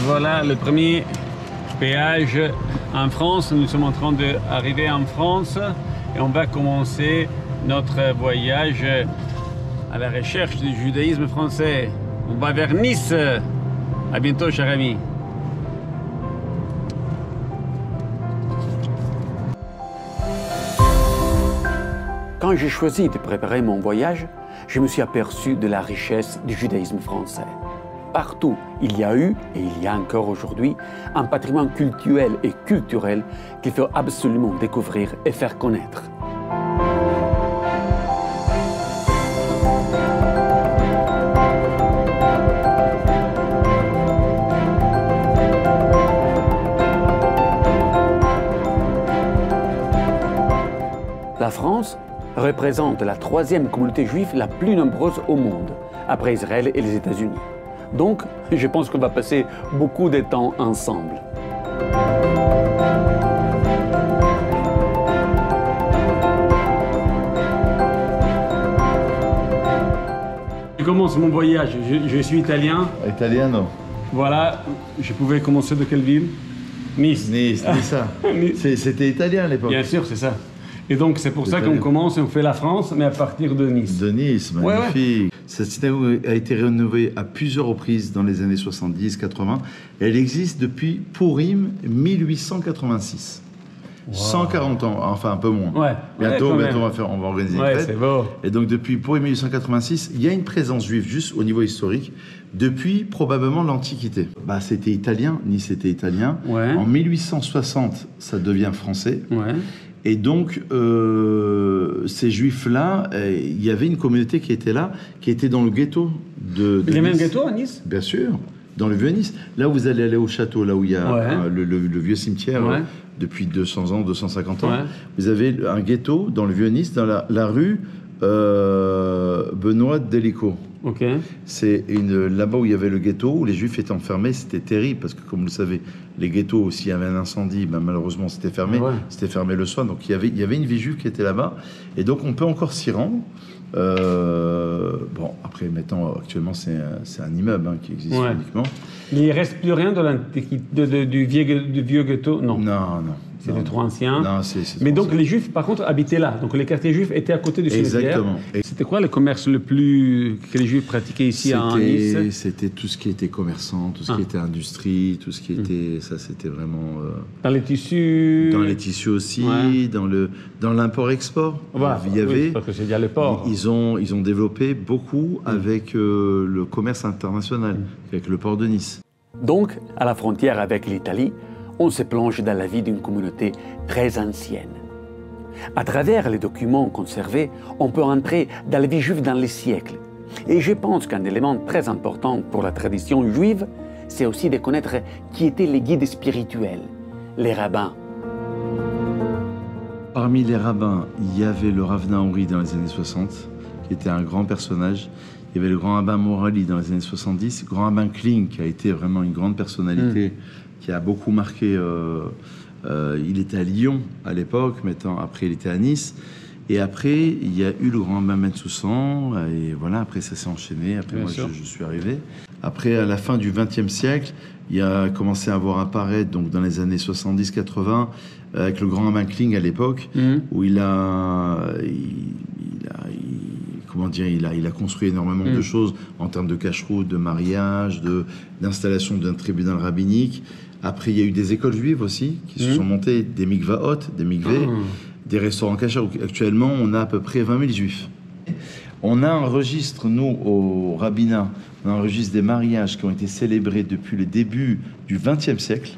voilà le premier péage en France. Nous sommes en train d'arriver en France et on va commencer notre voyage à la recherche du judaïsme français. On va vers Nice. À bientôt, cher ami. Quand j'ai choisi de préparer mon voyage, je me suis aperçu de la richesse du judaïsme français. Partout, il y a eu, et il y a encore aujourd'hui, un patrimoine cultuel et culturel qu'il faut absolument découvrir et faire connaître. La France représente la troisième communauté juive la plus nombreuse au monde, après Israël et les États-Unis. Donc, je pense qu'on va passer beaucoup de temps ensemble. Je commence mon voyage. Je suis italien. Italiano. Voilà, je pouvais commencer de quelle ville? Nice. Nice, c'est ça. C'était italien à l'époque. Bien sûr, c'est ça. Et donc, c'est pour ça qu'on commence et on fait la France, mais à partir de Nice. De Nice, magnifique. Ouais. Cette synagogue a été rénovée à plusieurs reprises dans les années 70-80. Elle existe depuis Purim 1886. Wow. 140 ans, enfin un peu moins. Ouais. Bientôt on va organiser une fête. C'est beau. Et donc depuis Purim 1886, il y a une présence juive juste au niveau historique depuis probablement l'Antiquité. Bah, c'était italien, Nice était italien. Ouais. En 1860, ça devient français. Ouais. Et donc, ces Juifs-là, il y avait une communauté qui était là, qui était dans le ghetto de Il y a Nice. même ghetto à Nice? Bien sûr, dans le vieux Nice. Là, vous allez aller au château, là où il y a le vieux cimetière, depuis 200 ans, 250 ans. Ouais. Vous avez un ghetto dans le vieux Nice, dans la rue Benoît Delico. Okay. C'est là-bas où il y avait le ghetto, où les Juifs étaient enfermés. C'était terrible parce que, comme vous le savez, les ghettos, s'il y avait un incendie, ben, malheureusement, c'était fermé. Ouais. C'était fermé le soir. Donc, il y avait une vie juive qui était là-bas. Et donc, on peut encore s'y rendre. Bon, après, maintenant, actuellement, c'est un immeuble qui existe uniquement. Mais il ne reste plus rien du vieux ghetto? Non. Non. C'était trop ancien. Non, mais donc les Juifs, par contre, habitaient là. Donc les quartiers juifs étaient à côté du cimetière. Exactement. C'était quoi le commerce le plus que les Juifs pratiquaient ici à Nice? C'était tout ce qui était commerçant, tout ce qui était industrie, tout ce qui était... Ça, c'était vraiment... Dans les tissus? Dans les tissus aussi, dans l'import-export. Il y avait... parce que c'est bien le port. Ils ont développé beaucoup avec le commerce international, avec le port de Nice. Donc, à la frontière avec l'Italie, on se plonge dans la vie d'une communauté très ancienne. À travers les documents conservés, on peut entrer dans la vie juive dans les siècles. Et je pense qu'un élément très important pour la tradition juive, c'est aussi de connaître qui étaient les guides spirituels, les rabbins. Parmi les rabbins, il y avait le Rav Naouri dans les années 60, qui était un grand personnage. Il y avait le grand rabbin Morali dans les années 70, le grand rabbin Kling, qui a été vraiment une grande personnalité, qui a beaucoup marqué. Il était à Lyon à l'époque, maintenant après il était à Nice. Et après, il y a eu le grand rabbin Metsoussan, et voilà, après ça s'est enchaîné. Après, moi, je suis arrivé. Après, à la fin du XXe siècle, il a commencé à voir apparaître, donc dans les années 70-80, avec le grand rabbin Kling à l'époque, où il a construit énormément de choses en termes de cacheroute, de mariage, d'installation d'un tribunal rabbinique. Après, il y a eu des écoles juives aussi qui se sont montées, des mikvaot, des mikvés, des restaurants kosher. Actuellement, on a à peu près 20 000 juifs. On a un registre, nous, au rabbinat, on a un registre des mariages qui ont été célébrés depuis le début du XXe siècle.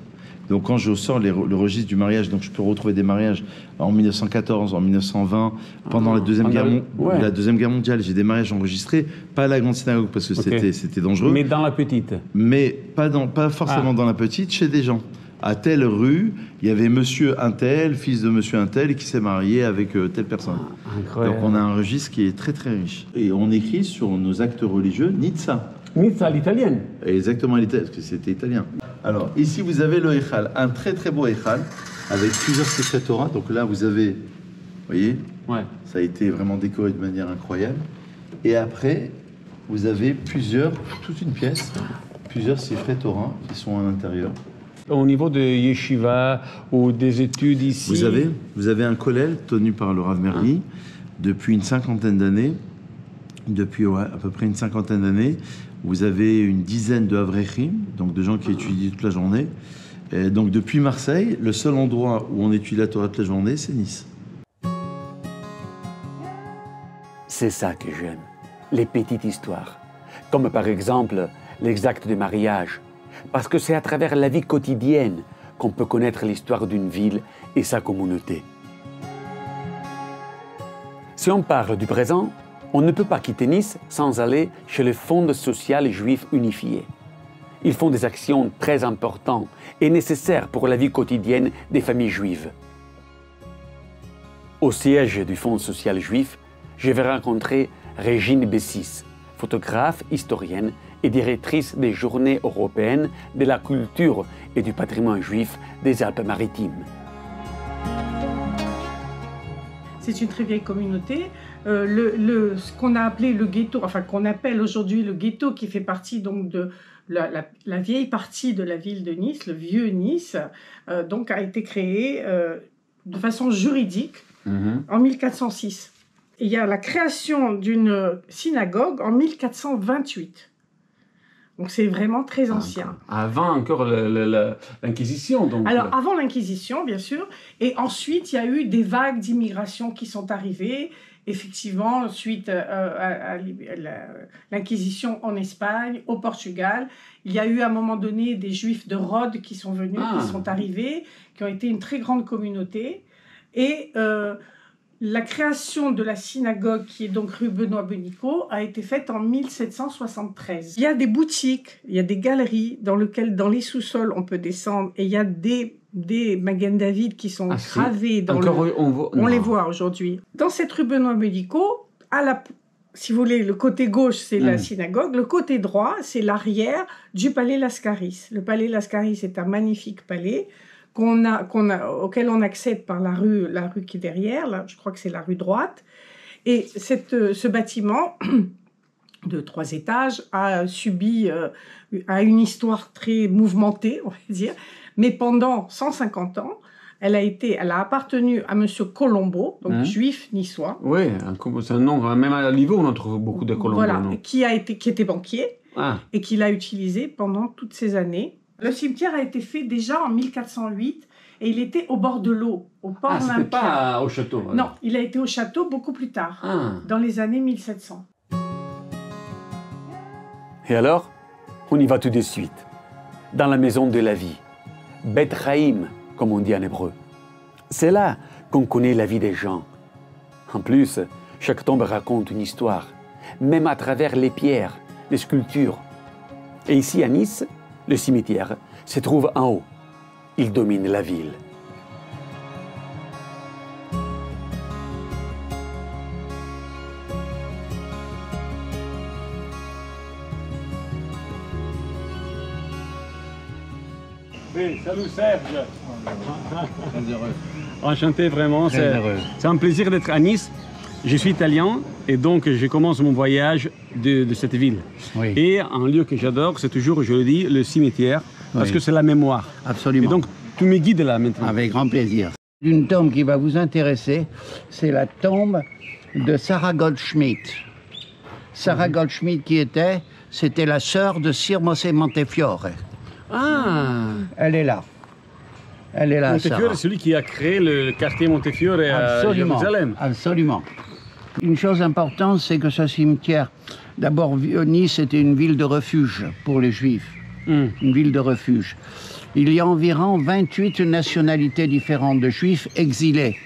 Donc quand je sors le registre du mariage, donc je peux retrouver des mariages en 1914, en 1920, pendant la Deuxième Guerre mondiale. J'ai des mariages enregistrés, pas à la grande synagogue parce que c'était dangereux. Mais dans la petite. Mais pas forcément dans la petite, chez des gens. À telle rue, il y avait monsieur un tel, fils de monsieur un tel, qui s'est marié avec telle personne. Incroyable. Donc on a un registre qui est très très riche. Et on écrit sur nos actes religieux Nizza. Nizza à l'italienne. Exactement à l'italienne, parce que c'était italien. Alors ici vous avez le Eichal, un très très beau Eichal, avec plusieurs secrets Torah. Donc là vous avez, vous voyez, ça a été vraiment décoré de manière incroyable. Et après, vous avez toute une pièce plusieurs sifrei Torah qui sont à l'intérieur. Au niveau de yeshiva ou des études ici... Vous avez un kollel tenu par le Rav Merli depuis une cinquantaine d'années. Depuis à peu près une cinquantaine d'années, vous avez une dizaine de avrechim, donc de gens qui étudient toute la journée. Et donc depuis Marseille, le seul endroit où on étudie la Torah toute la journée, c'est Nice. C'est ça que j'aime, les petites histoires. Comme par exemple les actes de mariage. Parce que c'est à travers la vie quotidienne qu'on peut connaître l'histoire d'une ville et sa communauté. Si on parle du présent, on ne peut pas quitter Nice sans aller chez le Fonds social juif unifié. Ils font des actions très importantes et nécessaires pour la vie quotidienne des familles juives. Au siège du Fonds social juif, je vais rencontrer Régine Bessis, photographe, historienne et directrice des Journées européennes de la culture et du patrimoine juif des Alpes-Maritimes. C'est une très vieille communauté. Ce qu'on a appelé le ghetto, enfin qu'on appelle aujourd'hui le ghetto, qui fait partie donc de la vieille partie de la ville de Nice, le vieux Nice, donc a été créé de façon juridique en 1406. Et il y a la création d'une synagogue en 1428. Donc c'est vraiment très ancien. Avant encore l'Inquisition, donc. Alors avant l'Inquisition, bien sûr. Et ensuite, il y a eu des vagues d'immigration qui sont arrivées. Effectivement, suite à l'Inquisition en Espagne, au Portugal, il y a eu à un moment donné des Juifs de Rhodes qui sont venus, qui sont arrivés, qui ont été une très grande communauté. Et la création de la synagogue, qui est donc rue Benoît-Benico, a été faite en 1773. Il y a des boutiques, il y a des galeries dans lesquelles, dans les sous-sols, on peut descendre, et il y a des Magen David qui sont gravés dans on les voit aujourd'hui. Dans cette rue Benoît-Benico, si vous voulez, le côté gauche, c'est la synagogue, le côté droit, c'est l'arrière du palais Lascaris. Le palais Lascaris est un magnifique palais auquel on accède par la rue qui est derrière, là, je crois que c'est la rue droite. Et ce bâtiment de 3 étages a une histoire très mouvementée, on va dire, mais pendant 150 ans, elle a appartenu à Monsieur Colombo, donc juif niçois. Oui, c'est un nom, même à Livo, on en trouve beaucoup de Colombo. Voilà, qui était banquier et qui l'a utilisé pendant toutes ces années. Le cimetière a été fait déjà en 1408 et il était au bord de l'eau, au port Olympia. C'était pas au château. Alors. Non, il a été au château beaucoup plus tard, dans les années 1700. Et alors, on y va tout de suite, dans la maison de la vie, Beth Chaim, comme on dit en hébreu. C'est là qu'on connaît la vie des gens. En plus, chaque tombe raconte une histoire, même à travers les pierres, les sculptures. Et ici à Nice, le cimetière se trouve en haut. Il domine la ville. Oui, salut Serge. Très heureux. Enchanté vraiment. C'est un plaisir d'être à Nice. Je suis italien et donc je commence mon voyage de cette ville. Oui. Et un lieu que j'adore, c'est toujours, je le dis, le cimetière, parce que c'est la mémoire. Absolument. Et donc, tu me guides là maintenant. Avec grand plaisir. Une tombe qui va vous intéresser, c'est la tombe de Sarah Goldschmidt. Sarah Goldschmidt c'était la sœur de Sir Mosè Montefiore. Ah. Elle est là. Elle est là, Montefiore, c'est celui qui a créé le quartier Montefiore à Jérusalem. Absolument. Une chose importante, c'est que ce cimetière, d'abord, Nice était une ville de refuge pour les Juifs. Une ville de refuge. Il y a environ 28 nationalités différentes de Juifs exilés.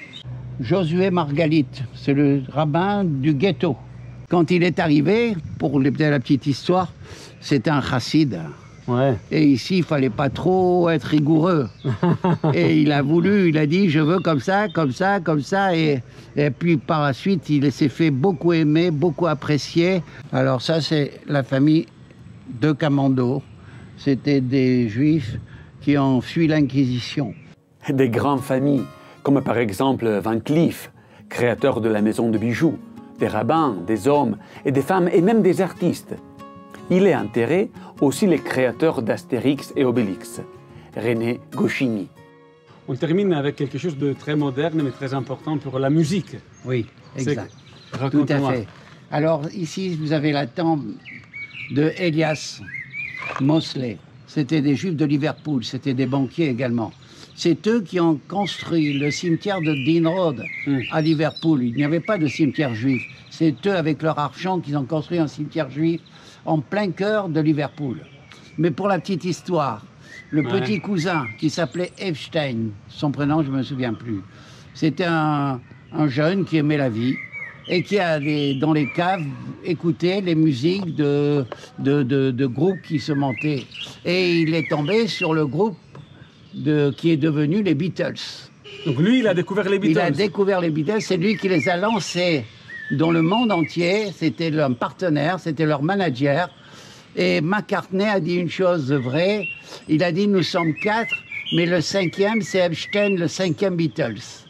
Josué Margalite, c'est le rabbin du ghetto. Quand il est arrivé, pour la petite histoire, c'était un chassid. Ouais. Et ici, il fallait pas trop être rigoureux. Et il a dit, je veux comme ça, comme ça, comme ça. Et puis par la suite, il s'est fait beaucoup aimer, beaucoup apprécier. Alors ça, c'est la famille de Camando. C'était des Juifs qui ont fui l'Inquisition. Des grandes familles, comme par exemple Van Cleef, créateur de la maison de bijoux, des rabbins, des hommes et des femmes et même des artistes. Il est enterré aussi le créateur d'Astérix et Obélix, René Goscinny. On termine avec quelque chose de très moderne mais très important pour la musique. Oui, exact. Tout à Raconte-moi. fait. Alors ici, vous avez la tombe de Elias Mosley. C'était des Juifs de Liverpool, c'était des banquiers également. C'est eux qui ont construit le cimetière de Dean Road à Liverpool. Il n'y avait pas de cimetière juif. C'est eux, avec leur argent, qui ont construit un cimetière juif en plein cœur de Liverpool. Mais pour la petite histoire, le petit cousin qui s'appelait Epstein, son prénom, je ne me souviens plus, c'était un jeune qui aimait la vie et qui allait dans les caves écouter les musiques de groupes qui se montaient. Et il est tombé sur le groupe qui est devenu les Beatles. Donc lui, il a découvert les Beatles. Il a découvert les Beatles, c'est lui qui les a lancés dans le monde entier. C'était leur partenaire, c'était leur manager. Et McCartney a dit une chose vraie. Il a dit, nous sommes 4, mais le 5e, c'est Epstein, le 5e Beatles.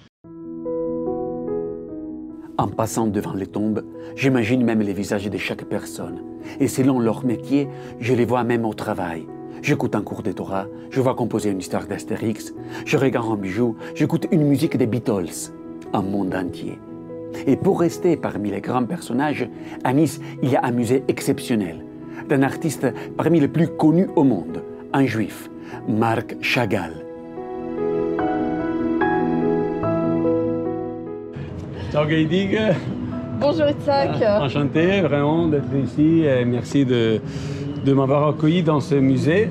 En passant devant les tombes, j'imagine même les visages de chaque personne. Et selon leur métier, je les vois même au travail. J'écoute un cours de Torah, je vois composer une histoire d'Astérix, je regarde un bijou, j'écoute une musique des Beatles, un monde entier. Et pour rester parmi les grands personnages, à Nice, il y a un musée exceptionnel, d'un artiste parmi les plus connus au monde, un juif, Marc Chagall. Ciao Geidig. Bonjour Itzhak. Enchanté vraiment d'être ici. Et merci de m'avoir accueilli dans ce musée,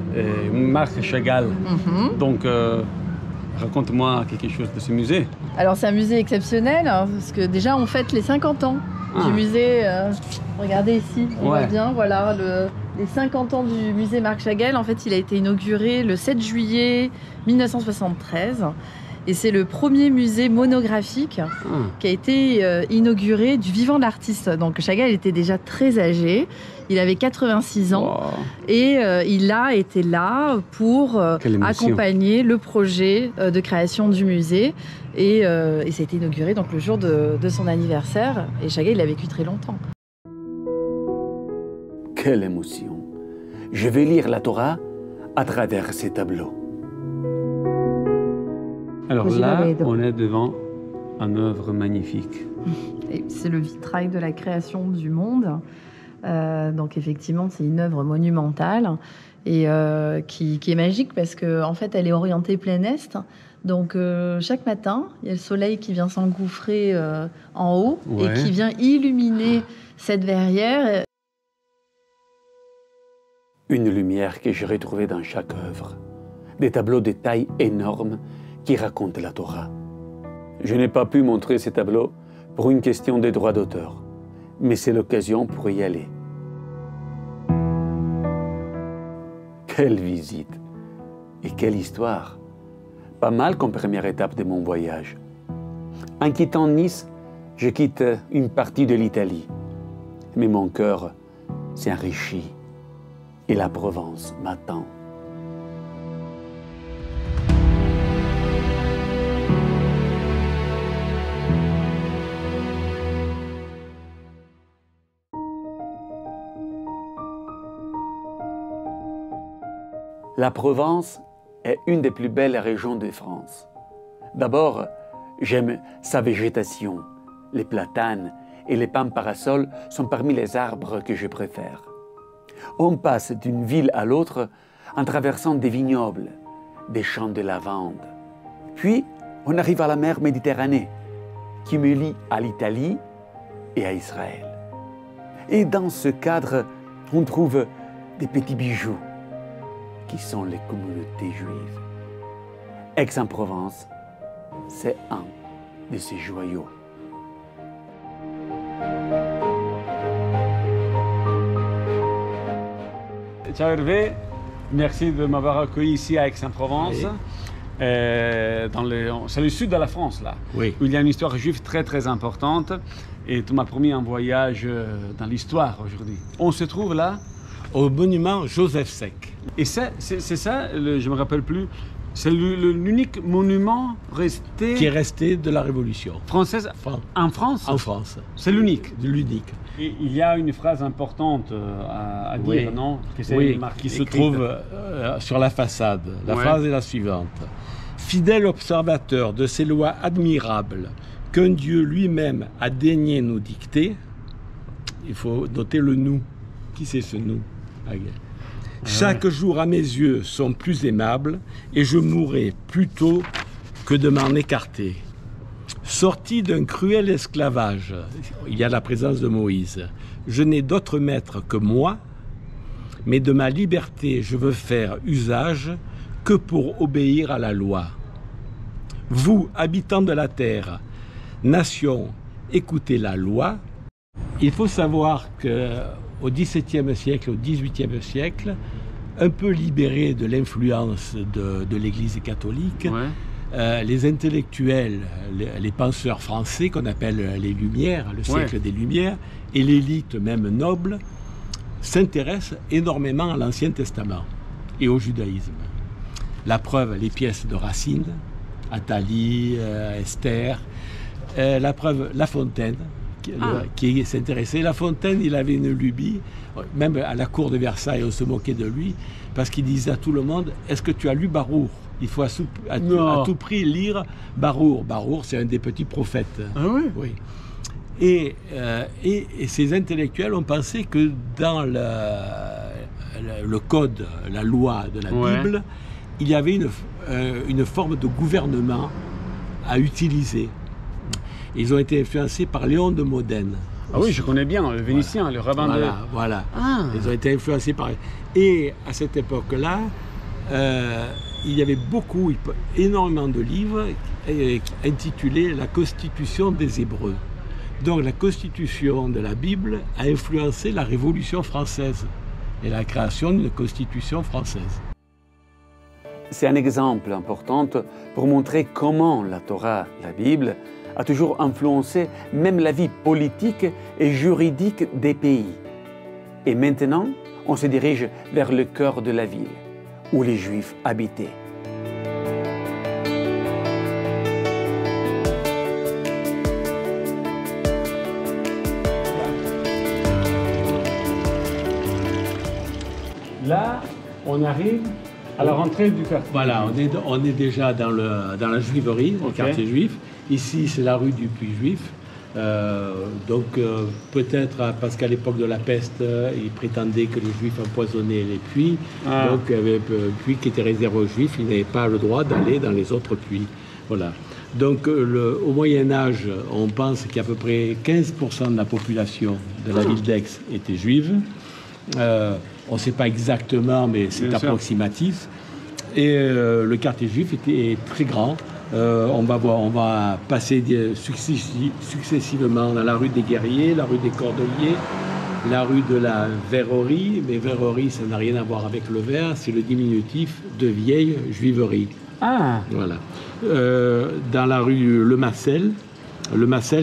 Marc Chagall. Donc, raconte-moi quelque chose de ce musée. Alors c'est un musée exceptionnel parce que déjà on fête les 50 ans du musée. Regardez ici, on voit bien, voilà, les 50 ans du musée Marc Chagall. En fait, il a été inauguré le 7 juillet 1973. Et c'est le premier musée monographique qui a été inauguré du vivant de l'artiste. Donc Chagall était déjà très âgé, il avait 86 ans et il a été là pour accompagner le projet de création du musée. Et ça a été inauguré donc, le jour de son anniversaire. Et Chagall, il a vécu très longtemps. Quelle émotion! Je vais lire la Torah à travers ces tableaux. Alors là, on est devant une œuvre magnifique. C'est le vitrail de la création du monde. Donc effectivement, c'est une œuvre monumentale et qui est magique parce qu'en fait, elle est orientée plein est. Donc chaque matin, il y a le soleil qui vient s'engouffrer en haut et qui vient illuminer cette verrière. Une lumière que j'ai retrouvée dans chaque œuvre. Des tableaux de taille énorme qui racontent la Torah. Je n'ai pas pu montrer ces tableaux pour une question de droit d'auteur, mais c'est l'occasion pour y aller. Quelle visite et quelle histoire! Pas mal comme première étape de mon voyage. En quittant Nice, je quitte une partie de l'Italie, mais mon cœur s'est enrichi et la Provence m'attend. La Provence est une des plus belles régions de France. D'abord, j'aime sa végétation. Les platanes et les pins parasols sont parmi les arbres que je préfère. On passe d'une ville à l'autre en traversant des vignobles, des champs de lavande. Puis, on arrive à la mer Méditerranée, qui me lie à l'Italie et à Israël. Et dans ce cadre, on trouve des petits bijoux qui sont les communautés juives. Aix-en-Provence, c'est un de ces joyaux. Ciao Hervé, merci de m'avoir accueilli ici à Aix-en-Provence. C'est le sud de la France, là, où il y a une histoire juive très très importante. Et tu m'as promis un voyage dans l'histoire aujourd'hui. On se trouve là au monument Joseph Sec. Et c'est ça, je ne me rappelle plus, C'est l'unique monument resté... Qui est resté de la Révolution. Française en France? En France. C'est l'unique? L'unique. Et il y a une phrase importante à dire, non? Qui se trouve sur la façade. La phrase est la suivante. Fidèle observateur de ces lois admirables qu'un Dieu lui-même a daigné nous dicter, il faut noter le nous. Qui c'est ce nous? Chaque jour à mes yeux sont plus aimables et je mourrai plutôt que de m'en écarter. Sorti d'un cruel esclavage, il y a la présence de Moïse. Je n'ai d'autre maître que moi, mais de ma liberté je veux faire usage que pour obéir à la loi. Vous, habitants de la terre, nation, écoutez la loi. Il faut savoir qu'au XVIIe siècle, au XVIIIe siècle, un peu libérés de l'influence de l'Église catholique, les intellectuels, les penseurs français qu'on appelle les Lumières, le siècle des Lumières, et l'élite même noble, s'intéressent énormément à l'Ancien Testament et au judaïsme. La preuve, les pièces de Racine, Athalie, Esther, la preuve, La Fontaine, qui s'intéressait. La Fontaine, il avait une lubie, même à la cour de Versailles, on se moquait de lui, parce qu'il disait à tout le monde, est-ce que tu as lu Baruch? Il faut à tout prix lire Baruch. Baruch, c'est un des petits prophètes. Ah oui? Oui. Et ces intellectuels ont pensé que dans le code, la loi de la Bible, il y avait une forme de gouvernement à utiliser. Ils ont été influencés par Léon de Modène. Ah oui, je connais bien, le Vénitien, le rabbin de... Voilà. Ils ont été influencés par... Et à cette époque-là, il y avait énormément de livres intitulés « La Constitution des Hébreux ». Donc la Constitution de la Bible a influencé la Révolution française et la création d'une Constitution française. C'est un exemple important pour montrer comment la Torah, la Bible, a toujours influencé même la vie politique et juridique des pays. Et maintenant, on se dirige vers le cœur de la ville, où les Juifs habitaient. Là, on arrive à la rentrée du quartier. Voilà, on est déjà dans la juiverie, le quartier juif. Ici, c'est la rue du Puy-Juif. Peut-être parce qu'à l'époque de la peste, ils prétendaient que les Juifs empoisonnaient les puits. Donc, il y avait un puits qui était réservé aux Juifs. Ils n'avaient pas le droit d'aller dans les autres puits. Voilà. Donc, au Moyen-Âge, on pense qu'à peu près 15% de la population de la ville d'Aix était juive. On ne sait pas exactement, mais c'est approximatif. Et le quartier juif est très grand. On va passer successivement dans la rue des Guerriers, la rue des Cordeliers, la rue de la Verrerie. Mais Verrerie, ça n'a rien à voir avec le verre, c'est le diminutif de vieille juiverie. Voilà. Dans la rue Le Massel,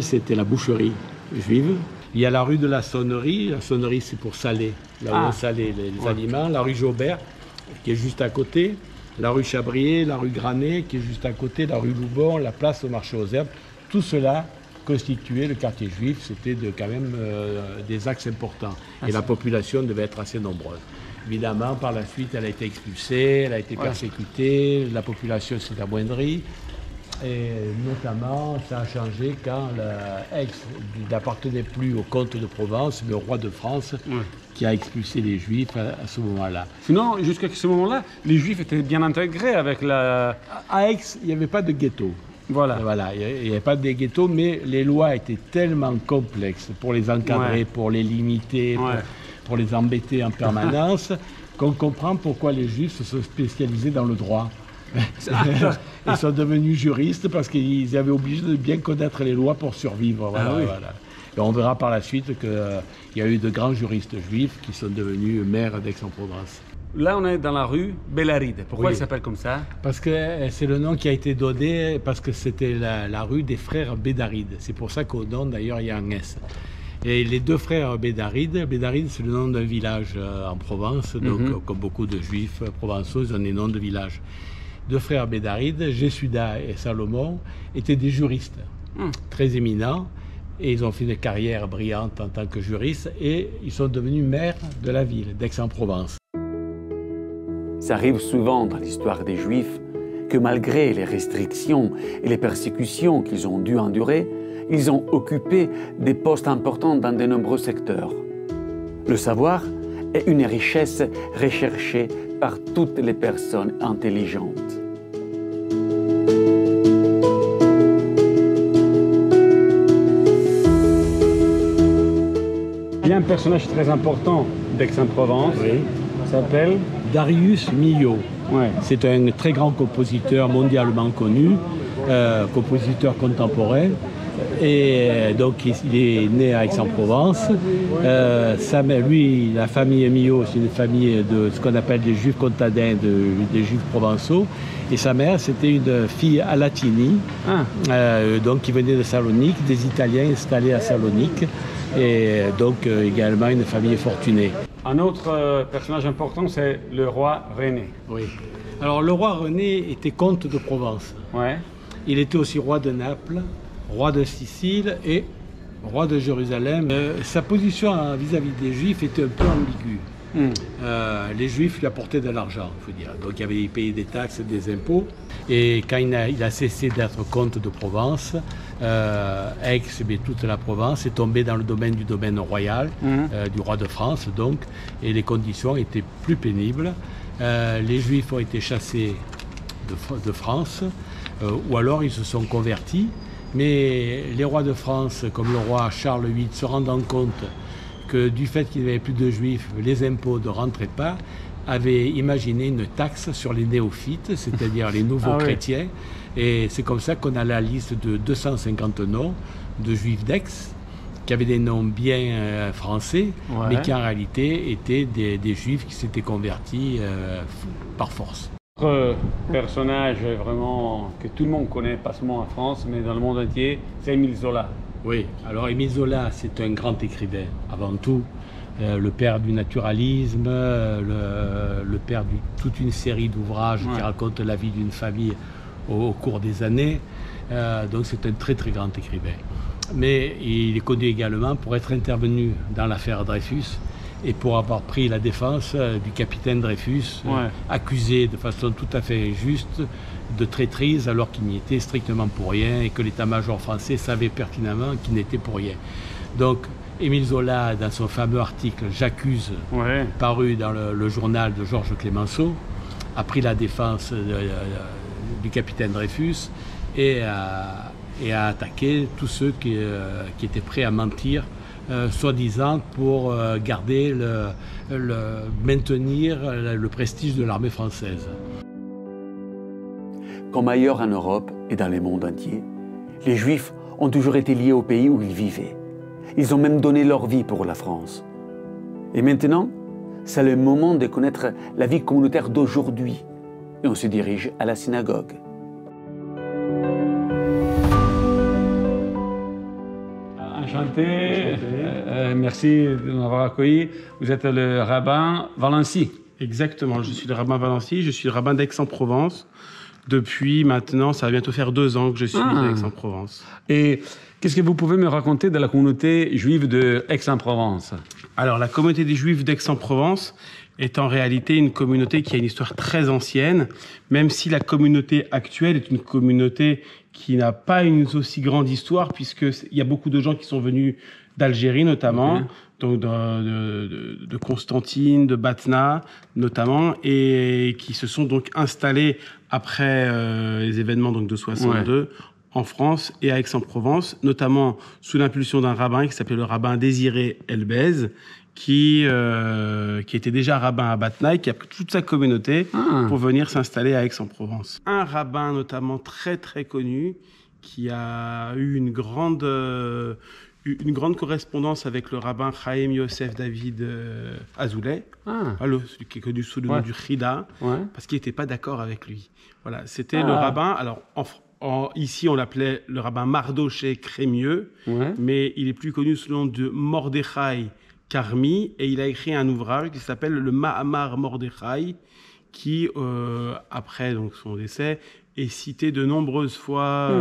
c'était la boucherie juive. Il y a la rue de la Sonnerie c'est pour saler, là où on salait les aliments. La rue Jaubert, qui est juste à côté. La rue Chabrier, la rue Granet, qui est juste à côté, la rue Loubon, la place au marché aux herbes. Tout cela constituait le quartier juif. C'était quand même des axes importants. Et la population devait être assez nombreuse. Évidemment, par la suite, elle a été expulsée, elle a été persécutée, la population s'est amoindrie. Et notamment, ça a changé quand Aix n'appartenait plus au comte de Provence, mais au roi de France, qui a expulsé les Juifs à ce moment-là. Sinon, jusqu'à ce moment-là, les Juifs étaient bien intégrés avec la... À Aix, il n'y avait pas de ghetto. Voilà. Il n'y avait pas de ghetto, mais les lois étaient tellement complexes pour les encadrer, pour les limiter, pour les embêter en permanence, qu'on comprend pourquoi les Juifs se sont spécialisés dans le droit. Ils sont devenus juristes parce qu'ils avaient obligé de bien connaître les lois pour survivre. Voilà. Et on verra par la suite qu'il y a eu de grands juristes juifs qui sont devenus maires d'Aix-en-Provence. Là, on est dans la rue Bellaride. Pourquoi elle s'appelle comme ça? Parce que c'est le nom qui a été donné, parce que c'était la rue des frères Bédaride. C'est pour ça qu'au nom, d'ailleurs, il y a un S. Et les deux frères Bédaride, c'est le nom d'un village en Provence, donc comme beaucoup de juifs provençaux, ils ont des noms de villages. deux frères Bédaride, Jessuda et Salomon, étaient des juristes très éminents. Et ils ont fait une carrière brillante en tant que juristes et ils sont devenus maires de la ville d'Aix-en-Provence. Ça arrive souvent dans l'histoire des Juifs que malgré les restrictions et les persécutions qu'ils ont dû endurer, ils ont occupé des postes importants dans de nombreux secteurs. Le savoir est une richesse recherchée par toutes les personnes intelligentes. Il y a un personnage très important d'Aix-en-Provence, s'appelle Darius Milhaud. Ouais. C'est un très grand compositeur mondialement connu, compositeur contemporain. Et donc il est né à Aix-en-Provence. Lui, la famille Milhaud, c'est une famille de ce qu'on appelle des juifs contadins, des juifs provençaux. Et sa mère, c'était une fille à Latini, donc qui venait de Salonique, des Italiens installés à Salonique. Et donc également une famille fortunée. Un autre personnage important, c'est le roi René. Oui. Alors le roi René était comte de Provence. Ouais. Il était aussi roi de Naples, roi de Sicile et roi de Jérusalem. Sa position vis-à-vis des Juifs était un peu ambiguë. Les Juifs lui apportaient de l'argent, il faut dire. Donc il payait des taxes, des impôts. Et quand il a cessé d'être comte de Provence, Aix, mais toute la Provence, est tombée dans le domaine royal, du roi de France, donc, et les conditions étaient plus pénibles. Les Juifs ont été chassés de France, ou alors ils se sont convertis. Mais les rois de France, comme le roi Charles VIII, se rendant compte que du fait qu'il n'y avait plus de Juifs, les impôts ne rentraient pas, avaient imaginé une taxe sur les néophytes, c'est-à-dire les nouveaux chrétiens. Et c'est comme ça qu'on a la liste de 250 noms de Juifs d'Aix, qui avaient des noms bien français, mais qui en réalité étaient des Juifs qui s'étaient convertis par force. Autre personnage vraiment que tout le monde connaît, pas seulement en France, mais dans le monde entier, c'est Émile Zola. Oui, alors Émile Zola, c'est un grand écrivain, avant tout. Le père du naturalisme, le père de toute une série d'ouvrages qui racontent la vie d'une famille au cours des années. Donc c'est un très très grand écrivain. Mais il est connu également pour être intervenu dans l'affaire Dreyfus et pour avoir pris la défense du capitaine Dreyfus, accusé de façon tout à fait juste de traîtrise alors qu'il n'y était strictement pour rien et que l'état-major français savait pertinemment qu'il n'était pour rien. Donc Émile Zola, dans son fameux article « J'accuse », paru dans le journal de Georges Clemenceau, a pris la défense du capitaine Dreyfus et a attaqué tous ceux qui étaient prêts à mentir, soi-disant pour maintenir le prestige de l'armée française. Comme ailleurs en Europe et dans le monde entier, les Juifs ont toujours été liés au pays où ils vivaient. Ils ont même donné leur vie pour la France. Et maintenant, c'est le moment de connaître la vie communautaire d'aujourd'hui. Et on se dirige à la synagogue. Enchanté. Merci de m'avoir accueilli. Vous êtes le rabbin Valency. Exactement, je suis le rabbin Valency, je suis le rabbin d'Aix-en-Provence. Depuis maintenant, ça va bientôt faire 2 ans que je suis à Aix-en-Provence. Et qu'est-ce que vous pouvez me raconter de la communauté juive d'Aix-en-Provence? Alors, la communauté des Juifs d'Aix-en-Provence est en réalité une communauté qui a une histoire très ancienne, même si la communauté actuelle est une communauté qui n'a pas une aussi grande histoire, puisqu'il y a beaucoup de gens qui sont venus d'Algérie notamment, donc de Constantine, de Batna notamment, et qui se sont donc installés après les événements donc de 62 en France et à Aix-en-Provence, notamment sous l'impulsion d'un rabbin qui s'appelait le rabbin Désiré Elbez, qui était déjà rabbin à Batna et qui a pris toute sa communauté pour venir s'installer à Aix-en-Provence. Un rabbin notamment très très connu qui a eu une grande correspondance avec le rabbin Chaim Yosef David Azoulay, celui qui est connu sous le nom du Chida, parce qu'il n'était pas d'accord avec lui. Voilà, c'était le rabbin. Alors ici, on l'appelait le rabbin Mardoché Crémieux, mais il est plus connu sous le nom de Mordechai Carmi, et il a écrit un ouvrage qui s'appelle le Mahamar Mordechai, qui, après donc, son décès, est cité de nombreuses fois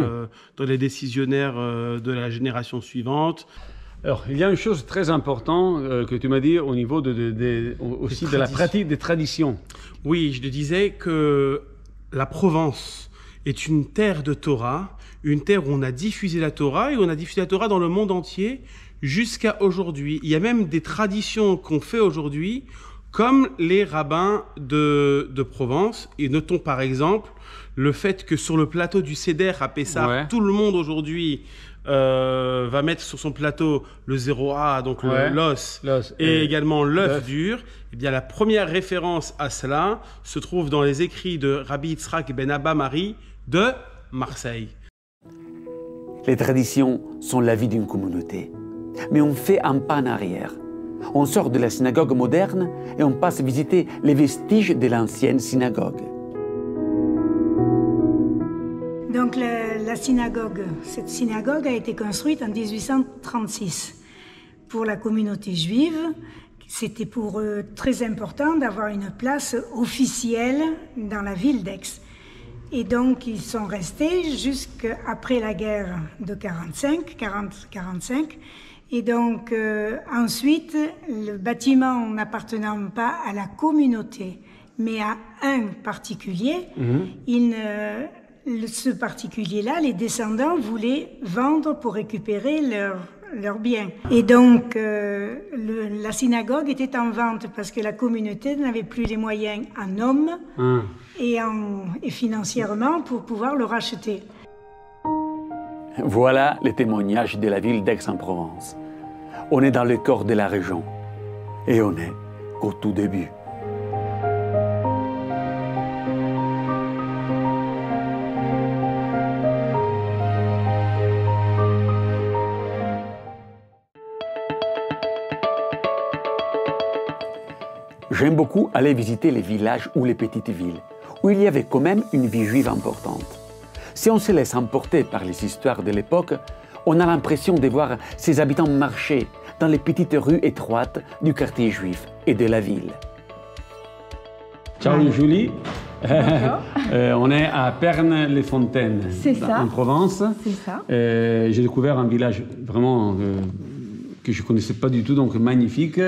dans les décisionnaires de la génération suivante. Alors, il y a une chose très importante que tu m'as dit au niveau aussi de la pratique des traditions. Oui, je te disais que la Provence est une terre de Torah, une terre où on a diffusé la Torah, et on a diffusé la Torah dans le monde entier jusqu'à aujourd'hui. Il y a même des traditions qu'on fait aujourd'hui, comme les rabbins de Provence. Et notons par exemple le fait que sur le plateau du Seder à Pessah, tout le monde aujourd'hui va mettre sur son plateau le 0A, donc l'os, et également l'œuf dur. Eh bien, la première référence à cela se trouve dans les écrits de Rabbi Yitzhak ben Abba Mari de Marseille. Les traditions sont la vie d'une communauté, mais on fait un pas en arrière. On sort de la synagogue moderne et on passe visiter les vestiges de l'ancienne synagogue. Donc la synagogue, cette synagogue a été construite en 1836 pour la communauté juive. C'était pour eux très important d'avoir une place officielle dans la ville d'Aix. Et donc ils sont restés jusqu'après la guerre de 40-45. Et donc ensuite, le bâtiment n'appartenant pas à la communauté, mais à un particulier, ce particulier-là, les descendants voulaient vendre pour récupérer leurs biens. Et donc, la synagogue était en vente parce que la communauté n'avait plus les moyens en hommes et financièrement pour pouvoir le racheter. Voilà les témoignages de la ville d'Aix-en-Provence. On est dans le cœur de la région et on est au tout début. J'aime beaucoup aller visiter les villages ou les petites villes, où il y avait quand même une vie juive importante. Si on se laisse emporter par les histoires de l'époque, on a l'impression de voir ces habitants marcher dans les petites rues étroites du quartier juif et de la ville. Ciao Julie, on est à Pernes-les-Fontaines, en Provence. C'est ça. J'ai découvert un village vraiment que je ne connaissais pas du tout, donc magnifique,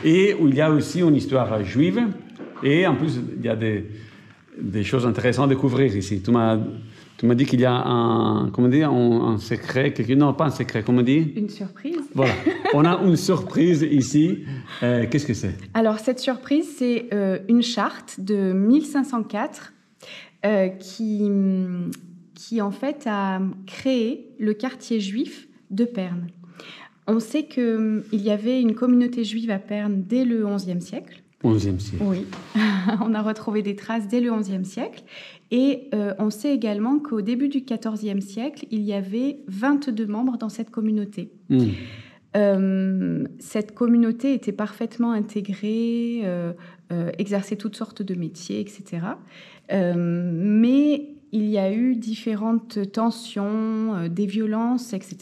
et où il y a aussi une histoire juive. Et en plus, il y a des choses intéressantes à découvrir ici. Tu m'as dit qu'il y a un secret, non, pas un secret, comment on dit ? Une surprise. Voilà, on a une surprise ici. Qu'est-ce que c'est ? Alors, cette surprise, c'est une charte de 1504 qui, en fait, a créé le quartier juif de Pernes. On sait qu'il y avait une communauté juive à Pernes dès le XIe siècle. 11e siècle. Oui, on a retrouvé des traces dès le XIe siècle. Et on sait également qu'au début du XIVe siècle, il y avait 22 membres dans cette communauté. Cette communauté était parfaitement intégrée, exerçait toutes sortes de métiers, etc. Mais il y a eu différentes tensions, des violences, etc.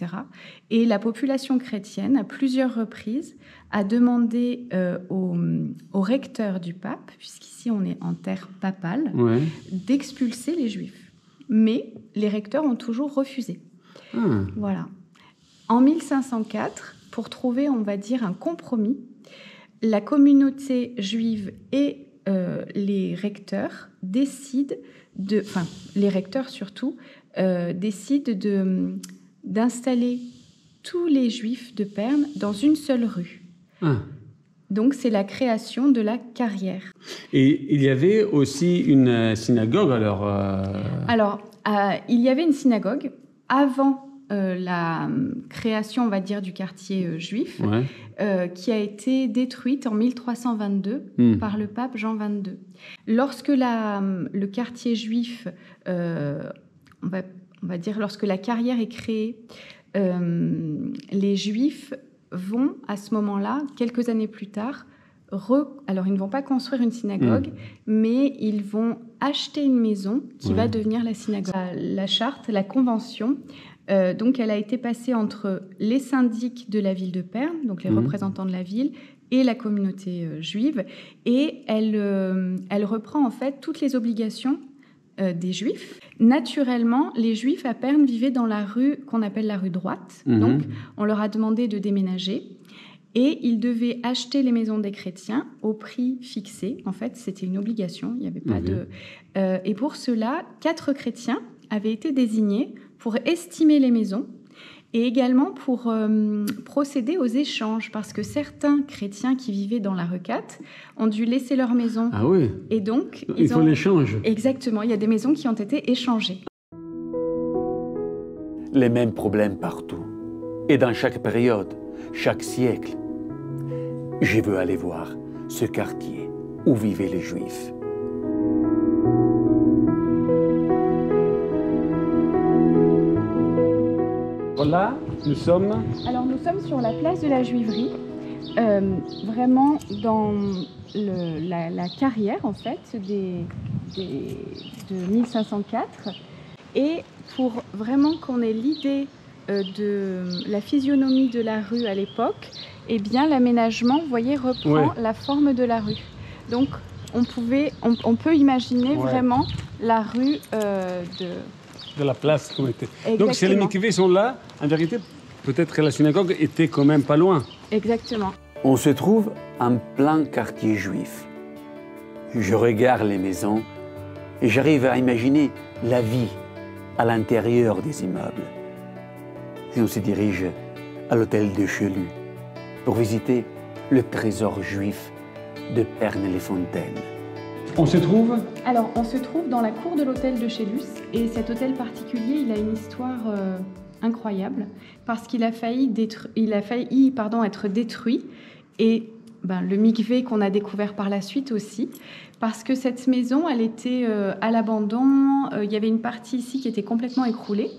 Et la population chrétienne, à plusieurs reprises, a demandé au recteur du pape, puisqu'ici on est en terre papale, d'expulser les Juifs. Mais les recteurs ont toujours refusé. Voilà. En 1504, pour trouver, on va dire, un compromis, la communauté juive et les recteurs décident les recteurs surtout, décident d'installer tous les Juifs de Pernes dans une seule rue. Donc, c'est la création de la carrière. Et il y avait aussi une synagogue, alors il y avait une synagogue avant la création, on va dire, du quartier juif, qui a été détruite en 1322 par le pape Jean XXII. Lorsque le quartier juif, on va dire, lorsque la carrière est créée, les Juifs vont, à ce moment-là, quelques années plus tard, alors ils ne vont pas construire une synagogue, mais ils vont acheter une maison qui va devenir la synagogue. La charte, la convention, donc elle a été passée entre les syndics de la ville de Pernes, donc les représentants de la ville, et la communauté juive, et elle reprend en fait toutes les obligations des Juifs. Naturellement, les Juifs à Perne vivaient dans la rue qu'on appelle la rue droite. Donc, on leur a demandé de déménager et ils devaient acheter les maisons des chrétiens au prix fixé. En fait, c'était une obligation. Il n'y avait pas de... et pour cela, 4 chrétiens avaient été désignés pour estimer les maisons et également pour procéder aux échanges, parce que certains chrétiens qui vivaient dans la rue 4 ont dû laisser leur maison. Ah oui. Et donc, il faut l'échange. Exactement, il y a des maisons qui ont été échangées. Les mêmes problèmes partout, et dans chaque période, chaque siècle. Je veux aller voir ce quartier où vivaient les Juifs. Là, nous sommes... Alors, nous sommes sur la place de la Juiverie, vraiment dans la carrière, en fait, de 1504. Et pour vraiment qu'on ait l'idée de la physionomie de la rue à l'époque, eh bien, l'aménagement, vous voyez, reprend la forme de la rue. Donc, on peut imaginer vraiment la rue de la place comme était. Exactement. Donc, si les mikvés sont là, en vérité, peut-être que la synagogue était quand même pas loin. Exactement. On se trouve en plein quartier juif. Je regarde les maisons et j'arrive à imaginer la vie à l'intérieur des immeubles. Et on se dirige à l'hôtel de Chelu pour visiter le trésor juif de Perne-les-Fontaines. On se trouve? Alors, on se trouve dans la cour de l'hôtel de Chélus, et cet hôtel particulier, il a une histoire incroyable, parce qu'il a failli être détruit, et le mikvé qu'on a découvert par la suite aussi, parce que cette maison, elle était à l'abandon, il y avait une partie ici qui était complètement écroulée,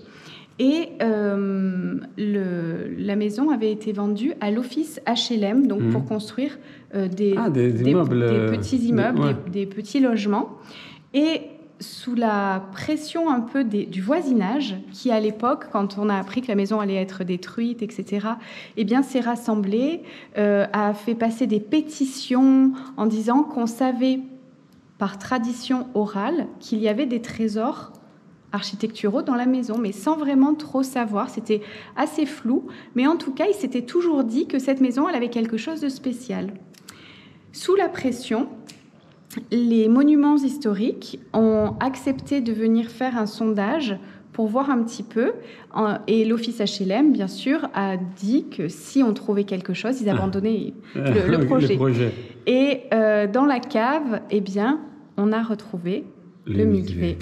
et la maison avait été vendue à l'office HLM, donc pour construire des petits immeubles, des petits logements. Et sous la pression un peu du voisinage, qui à l'époque, quand on a appris que la maison allait être détruite, etc., eh bien, s'est rassemblé, a fait passer des pétitions en disant qu'on savait, par tradition orale, qu'il y avait des trésors architecturaux dans la maison, mais sans vraiment trop savoir. C'était assez flou, mais en tout cas, il s'était toujours dit que cette maison, elle avait quelque chose de spécial. Sous la pression, les monuments historiques ont accepté de venir faire un sondage pour voir un petit peu, et l'office HLM, bien sûr, a dit que si on trouvait quelque chose, ils abandonnaient le projet. Et dans la cave, eh bien, on a retrouvé le mikvé.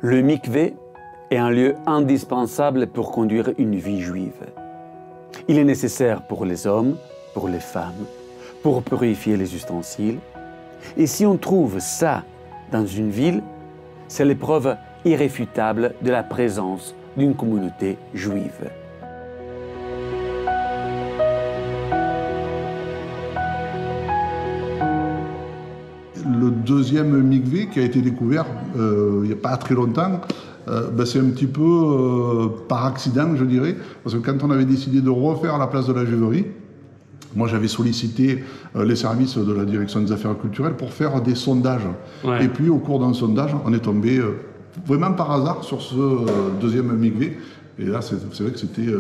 Le mikvé est un lieu indispensable pour conduire une vie juive. Il est nécessaire pour les hommes, pour les femmes, pour purifier les ustensiles. Et si on trouve ça dans une ville, c'est l'épreuve irréfutable de la présence d'une communauté juive. Le deuxième mikvé qui a été découvert il n'y a pas très longtemps, c'est un petit peu par accident, je dirais, parce que quand on avait décidé de refaire la place de la Juiverie, moi j'avais sollicité les services de la direction des affaires culturelles pour faire des sondages. Et puis au cours d'un sondage, on est tombé vraiment par hasard sur ce deuxième mikvé. Et là, c'est vrai que c'était